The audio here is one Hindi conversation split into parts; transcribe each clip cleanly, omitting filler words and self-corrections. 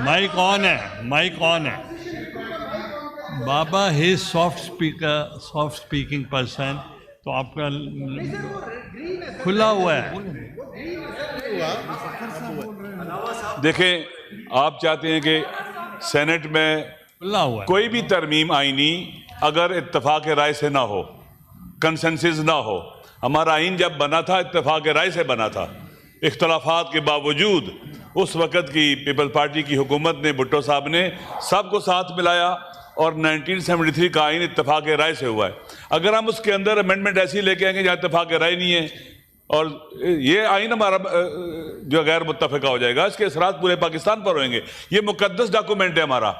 माइक ऑन है, माइक ऑन है। बाबा ही soft speaker, soft speaking person, तो आपका खुला हुआ है। देखें, आप चाहते हैं कि सेनेट में खुला हुआ है। कोई भी तरमीम आईनी अगर इत्तफाक राय से ना हो, कंसेंसस ना हो। हमारा आइन जब बना था इत्तफाक राय से बना था। इख्तलाफात के बावजूद उस वक़्त की पीपल पार्टी की हुकूमत ने, भुट्टो साहब ने सबको साथ मिलाया और 1973 का आइन इत्तफाक राय से हुआ है। अगर हम उसके अंदर अमेंडमेंट ऐसी लेके आएंगे जहाँ इत्तफाक राय नहीं है और ये आइन हमारा जो गैर मुत्तफ़िका हो जाएगा, इसके असरात पूरे पाकिस्तान पर होंगे। ये मुकद्दस डॉक्यूमेंट है हमारा।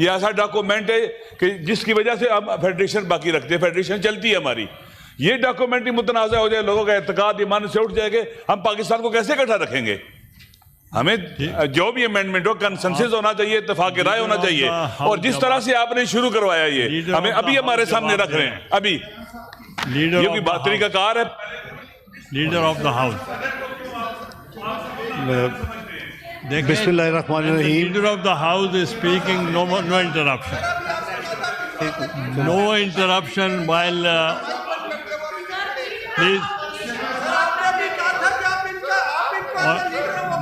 ये ऐसा डॉक्यूमेंट है कि जिसकी वजह से हम फेडरेशन बाकी रखते हैं, फेडरेशन चलती है हमारी। ये डॉक्यूमेंट ही मुतनाज़ा हो जाए, लोगों का एतकाद ईमान से उठ जाएगा, हम पाकिस्तान को कैसे इकट्ठा रखेंगे? हमें जो भी अमेंडमेंट हो कंसेंसस होना चाहिए, इत्तफाक राय होना चाहिए। और जिस तरह से आपने शुरू करवाया ये हमें अभी हमारे सामने रख रहे हैं, अभी ये कोई बात तरीकाकार है? लीडर ऑफ द हाउस, बिस्मिल्लाहिर्रहमानिर्रहीम। Leader of the house is speaking, no interruption, no interruption while please.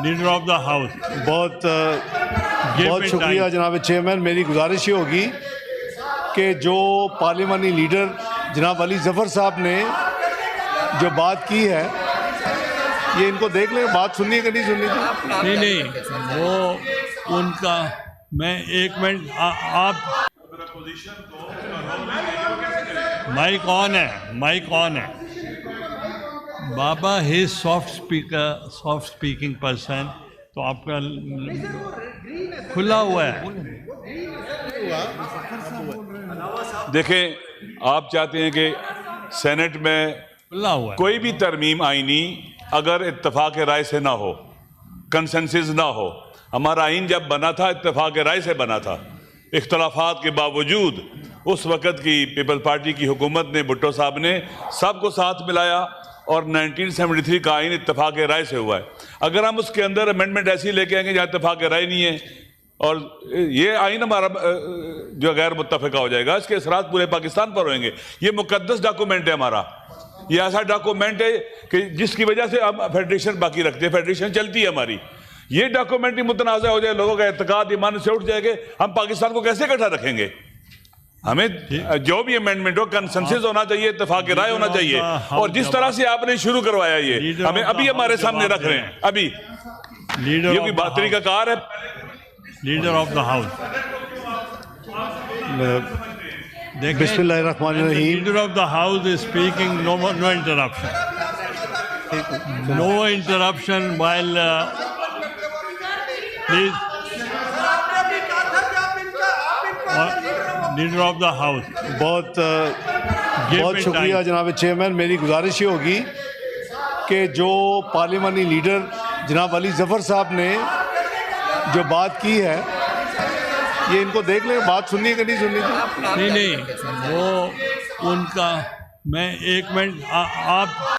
Leader of the house, बहुत शुक्रिया जनाब चेयरमैन। मेरी गुजारिश ये होगी कि जो पार्लिमानी लीडर जनाब अली जफ़र साहब ने जो बात की है, ये इनको देख लें, बात सुननी है कि नहीं सुननी थी? नहीं, वो उनका, मैं एक मिनट, आप माइक ऑन है, माइक ऑन है। बाबा ही soft speaker, soft speaking person, तो आपका खुला हुआ है। देखें, आप चाहते हैं कि सेनेट में खुला हुआ है। कोई भी तरमीम आईनी अगर इत्तफाक राय से ना हो, कंसेंसस ना हो। हमारा आइन जब बना था इत्तफाक राय से बना था। इख्तलाफात के बावजूद उस वक़्त की पीपल पार्टी की हुकूमत ने, भुट्टो साहब ने सबको साथ मिलाया और 1973 का आइन इत्तफाक राय से हुआ है। अगर हम उसके अंदर अमेंडमेंट ऐसी लेके आएंगे जहाँ इत्तफाक राय नहीं है और ये आइन हमारा जो गैर मुत्तफ़िका हो जाएगा, इसके असरात पूरे पाकिस्तान पर होंगे। ये मुकद्दस डॉक्यूमेंट है हमारा। ये ऐसा डॉक्यूमेंट है कि जिसकी वजह से हम फेडरेशन बाकी रखते हैं, फेडरेशन चलती है हमारी। ये डॉक्यूमेंट ही मुतनाज़ा हो जाए, लोगों का एतकाद ईमान से उठ जाएगा, हम पाकिस्तान को कैसे इकट्ठा रखेंगे? हमें जो भी अमेंडमेंट हो कंसेंसस होना चाहिए, इत्तफाक राय होना चाहिए। और जिस तरह से आपने शुरू करवाया ये हमें अभी हमारे सामने रख रहे हैं, अभी ये कोई बात तरीकाकार है? लीडर ऑफ द हाउस, बिस्मिल्लाहिर्रहमानिर्रहीम। Leader of the house is speaking, no interruption, no interruption while please. Leader of the house, बहुत शुक्रिया जनाब चेयरमैन। मेरी गुजारिश ये होगी कि जो पार्लिमानी लीडर जनाब अली जफ़र साहब ने जो बात की है, ये इनको देख लें, बात सुननी है कि नहीं सुननी थी? नहीं, वो उनका, मैं एक मिनट, आप